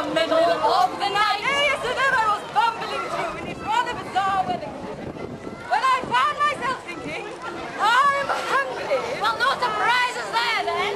the middle of the night. Yes, and then I was bumbling through in this rather bizarre weather condition when I found myself thinking, I'm hungry. Well, no surprises there then.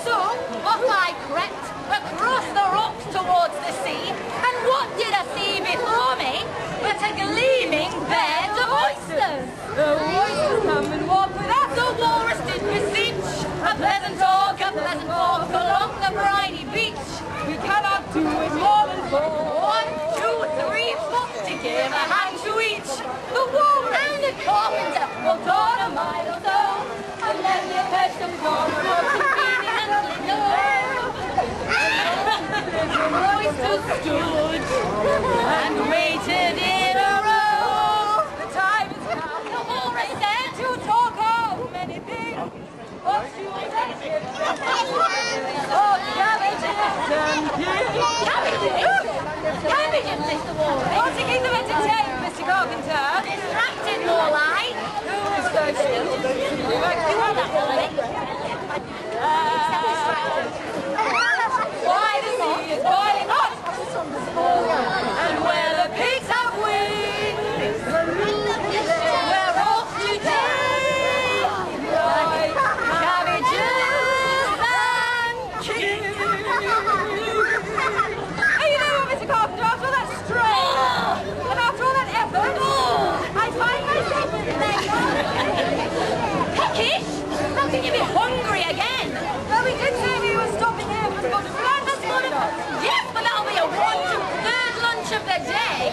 So, off I crept across the rocks towards the sea, and what did I see before me but a gleaming bed of oysters? The oysters come and walk with us. The walrus did beseech a pleasant walk along the briny beach. We cannot do it more than 4. 1, 2, 3, 4 to give a hand to each. The walrus and the carpenter walked on a mile or so, and then they fetched some corn conveniently low. The oysters stood and waited in a row. The time is now. The walrus said To talk of many things. Of shoes and ships. Of cabbages and peas. cabbages. Cabbages, Mr. Walrus. Want to keep them entertained, Mr. Carpenter? Distracted, more like. Who is so still? You want that, Lily? Why the sea is boiling hot, and where the pigs have wings, we're off today, like cabbages and kings. Oh, you know what, Mr. Carpenter, after all that strain, and after all that effort, I find myself Peckish? How can you be hungry again? well, we did say we were stopping here for the Yes, but that'll be a third lunch of the day.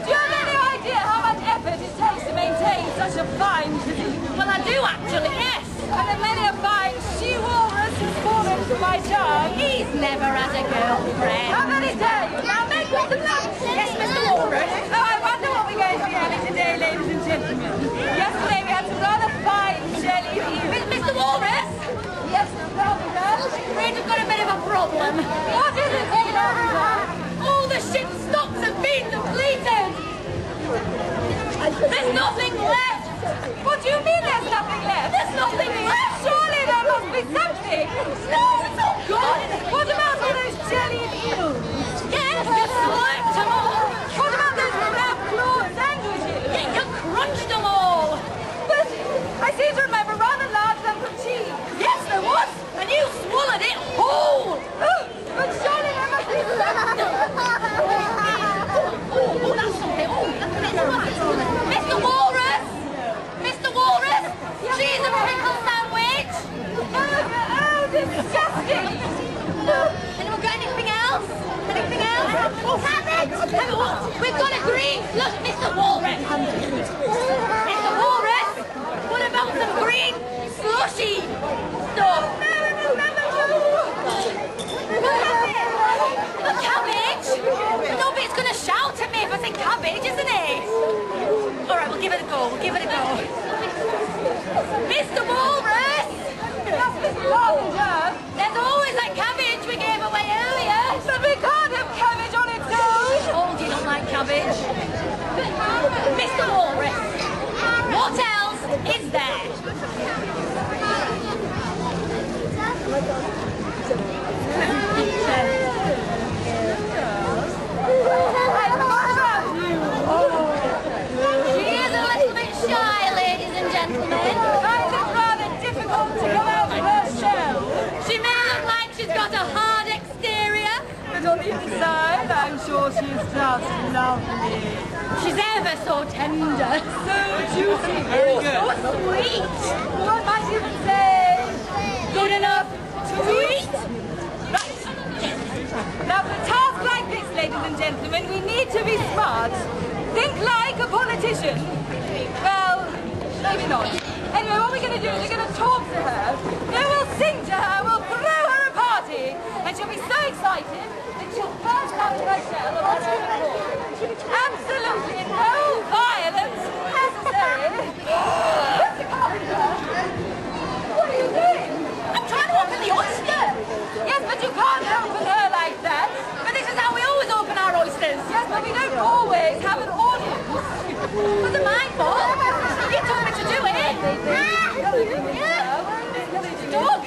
Do you have any idea how much effort it takes to maintain such a fine physique? Well, I do actually, yes. And then many a fine she-walrus has fallen to my charge. He's never had a girlfriend. How many dare you? Now make me some lunch. Yes, Mr. Walrus. Oh, I wonder what we're going to be having today, ladies and gentlemen. Yesterday we had some rather fine jellied eels. Mr. Walrus? Yes, Mr. Carpenter. Afraid we've got a bit of a problem. What is it, Mr. Carpenter? All the ship's stocks have been depleted. There's nothing left. What do you mean there's nothing left? There's nothing left. Surely there must be something. No, it's all gone. What about all those jellied eels? Yes, you slurped them all. What about those crab claw sandwiches? Yeah, you crunched them all. But I seem to remember rather large lump of cheese. Yes, there was. And you swallowed it whole. Oh, but surely there must be something. Oh, that's something. Oh, Mr. Walrus! Mr. Walrus! Cheese and pickle sandwich! Oh, disgusting! Anyone got anything else? Anything else? Cabbage! We've got a green... Look, Mr. Walrus! Mr. Walrus! What about some green slushy stuff? No, it was number 2. The cabbage? Nobody's going to shout at me if I say cabbage, isn't it? All right, we'll give it a go. We'll give it a go. Mr. Walrus! That's Mr. Carpenter. There's always that cabbage we gave away earlier. But we can't have cabbage on its own. Oh, you don't like cabbage? Mr. Walrus, what else is there? She is a little bit shy, ladies and gentlemen. Finds it rather difficult to come out of her shell. She may look like she's got a hard exterior. But on the inside, I'm sure she's just lovely. She's ever so tender. So juicy. Oh, so sweet. One might even say, Good enough to eat. Right. now for a task like this, ladies and gentlemen, we need to be smart. Think like a politician. Well, maybe not. Anyway, what we're going to do is we're going to talk to her, then we'll sing to her, we'll throw her a party, and she'll be so excited that she'll burst out of her shell of her own accord. Absolutely no violence necessary. Mr. Carpenter, what are you doing? I'm trying to open the oyster. Yes, but you can't open her like that. But this is how we always open our oysters. Yes, but we don't always have an audience. Was it my fault? You told me to do it. Dog.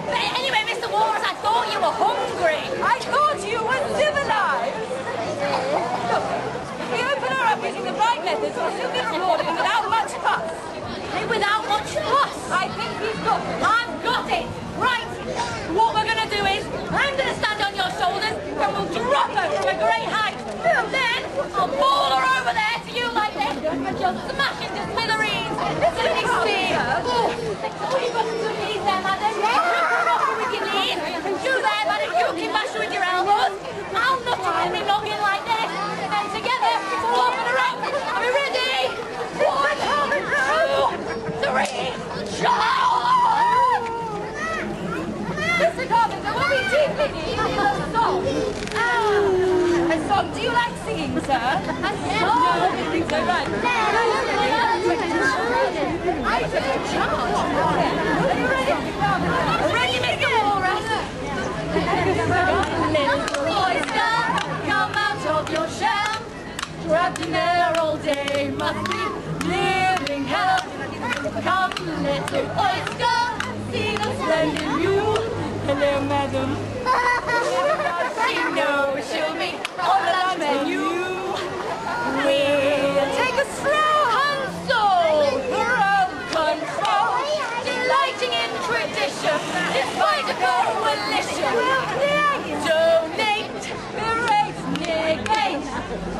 But anyway, Mr. Walrus, I thought you were hungry. I thought you were civilized. I've got it! Right! What we're gonna do is, I'm gonna stand on your shoulders and we'll drop her from a great height. And then I'll pull her over there to you like this and she'll smash into smithereens. Let me see. Oh, you've got some good knees there, madam. You can rock her with your knees. And you there, madam, you can bash her with your elbows. I'll knock her with me noggin like this. And together, we'll open her up. Are we ready? 1, 2, 3, shout! Mr. Carpenter, what we deeply need is a song. A song. Do you like singing, sir? No, I don't think so. Right. I took a charge. Are you ready? Ready, Mr. Walrus? Little oyster, come out of your shell. Trapped in there all day, must be living hell. Come, little oyster, see the splendid view. Hello, madam. You know she'll be on the menu. We'll take a stroll. Console, throw control. Delighting in tradition, despite a coalition. Donate, berate, negate.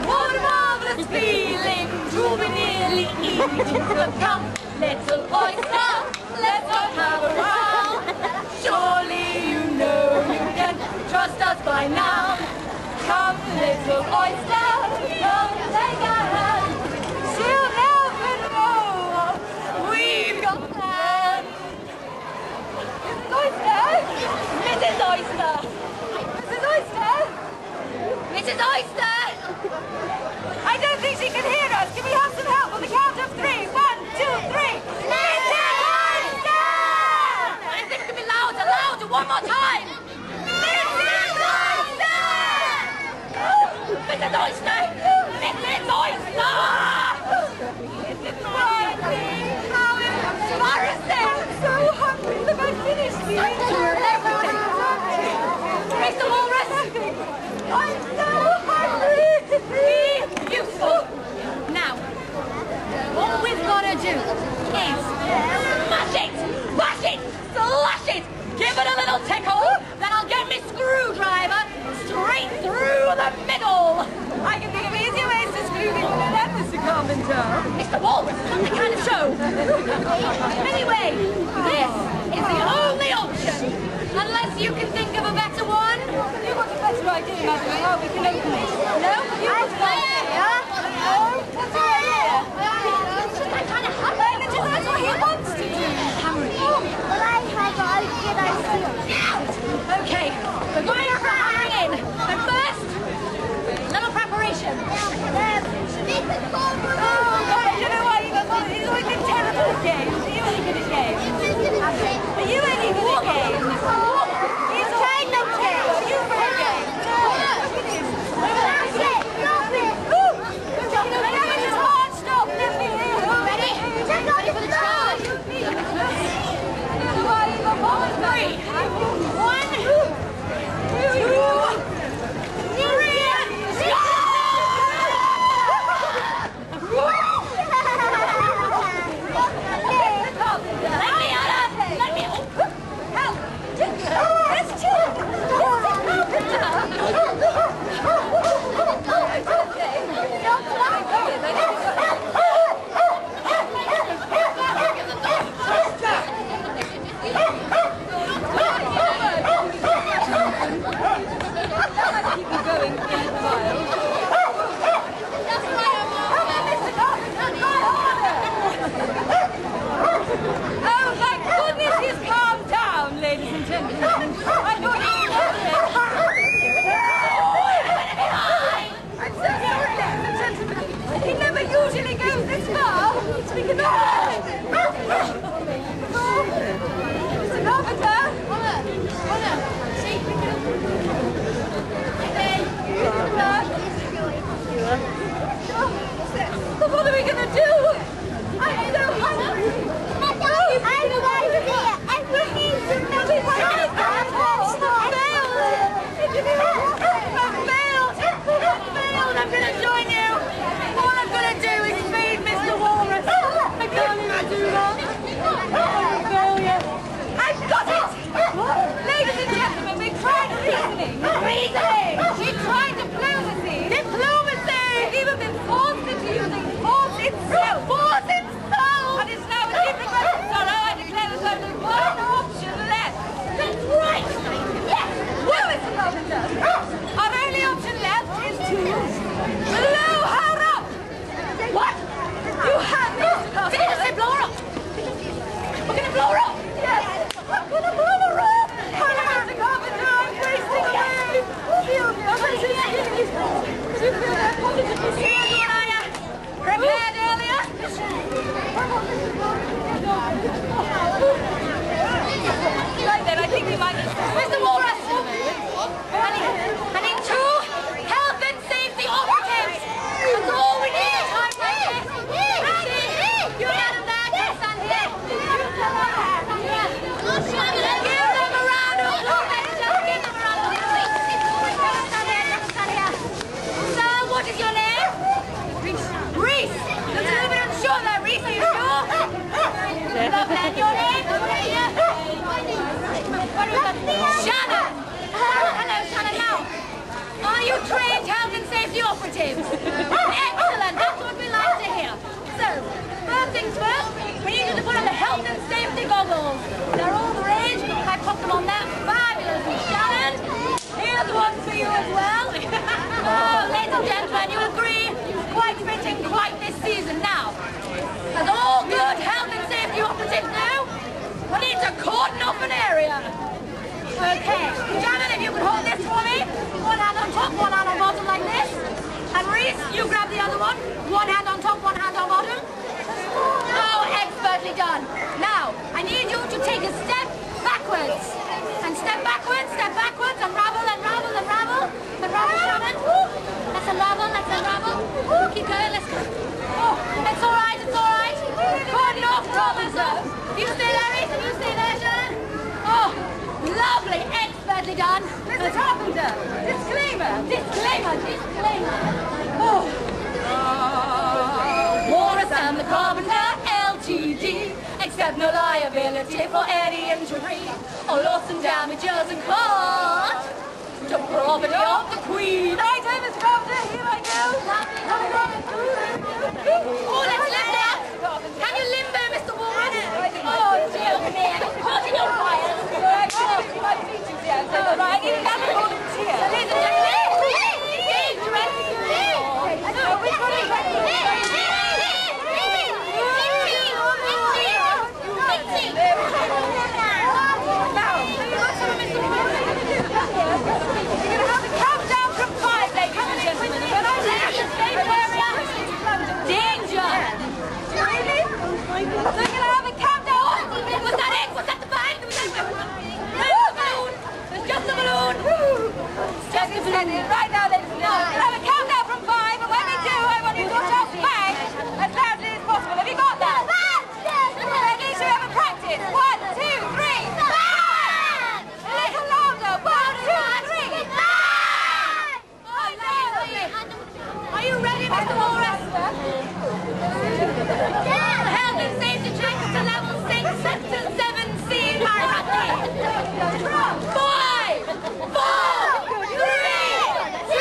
What a marvelous feeling to be nearly eating. Come, little oyster, let's all have a round. Surely you know you can trust us by now. Come, little oyster, come take our hand. She'll never know we've got plans. Mrs. Oyster! Mrs. Oyster! Mrs. Oyster! I don't think she can hear us. Can we have some help on the count of 3? 1, 2, 3. Mrs. Oyster! I think it can be louder, louder, one more time! Mrs. Oyster! Mrs. Oyster! Mrs. Oyster! How embarrassing! I'm so hungry. Look, I finished the everything. Mr. Walrus! I'm so hungry. Be useful. Now, what we've got to do is smash it, bash it, slash it, give it a little tickle, then I'll get my screwdriver straight through the middle. I can think of easier ways to screw people in that, Mr. Carpenter. Mr. Walrus, not the kind of show. Anyway, this is the only option, unless you can think of a better one. You've got a better idea, madam, how we can open it. No? You've got an idea? No? What's your idea? It's just that kind of habit. That's what he wants to do. Hammering. Well, I have a good idea. Okay, we're going for hammering in. And first, little preparation. Oh, God, you know what? He's always been terrible at games. Are you any good at games? Are you any good at games? He's trying not to. Are you good at games? That's it. Stop it. It's hard. Stop. Let me hear. Ready? Ready for the charge. 3, 1, trained health and safety operatives. Excellent, that's what we like to hear. So, first things first, we need you to put on the health and safety goggles. They're all the rage. I popped them on there. Fabulous. And Shannon, here's one for you as well. Oh, ladies and gentlemen, you agree? Quite fitting, quite this season. Now, as all good health and safety operatives know, we need to cordon off an area. Okay, Shannon, if you could hold this for me. One hand on top, one hand on bottom like this. And Reese, you grab the other one. One hand on top, one hand on bottom. Oh, expertly done. Now, I need you to take a step backwards. And step backwards, unravel, unravel, unravel. Unravel, Shannon. Let's unravel, let's unravel. Keep going, let's go. Oh, it's all right, it's all right. Cordon off, Robinson. You stay there, Reese, and you stay there, Shannon. Oh, lovely, expertly done. Mr. Carpenter, disclaimer. Oh. Walrus and the Carpenter, LTD, accept no liability for any injury or loss and damages in court to property of the Queen. Right, Mr. Carpenter, here I go. Oh, let's lift up. Can you limbo, Mr. Walrus? Oh, dear me, I'm caught in your fires. My features here, so I need another volunteer. So, ladies and gentlemen, right now, ladies and gentlemen, we'll have a countdown from 5, and when we do, I want you to just bang as loudly as possible. Have you got that? Ready? Should we have a practice? 1, 2, 3, bang! A little louder. 1, 2, 3, bang! Oh, lovely. Are you ready, Mr. Walrus? Health and safety check to level 6, sector 7C, Parvati. 5, 4, 3, 2,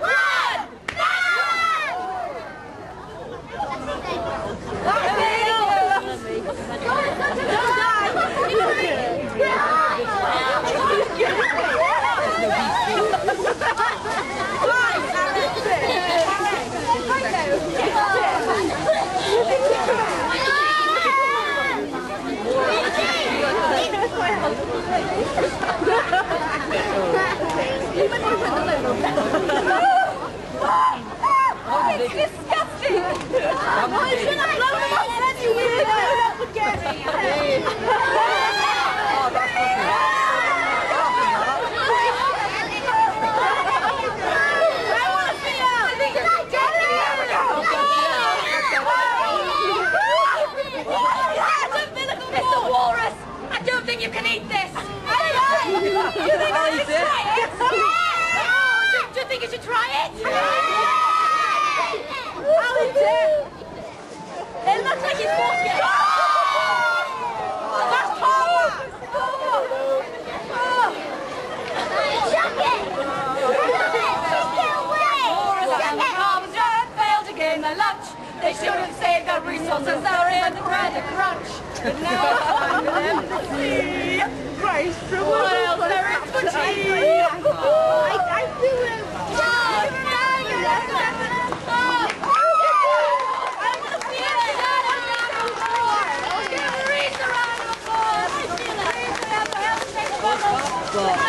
1, It's disgusting! Why should I blow them up? Mr. Walrus, I don't think you can eat this. Do you think I should try it? Do you think you should try it? I'll eat it. It looks like he's forced it. That's cold. Chuck it! Walrus and the Carpenter failed to gain their lunch. They should have saved their resources. They were in the credit crunch. But now it's time for them to see. What else there is for tea? I do it! Well,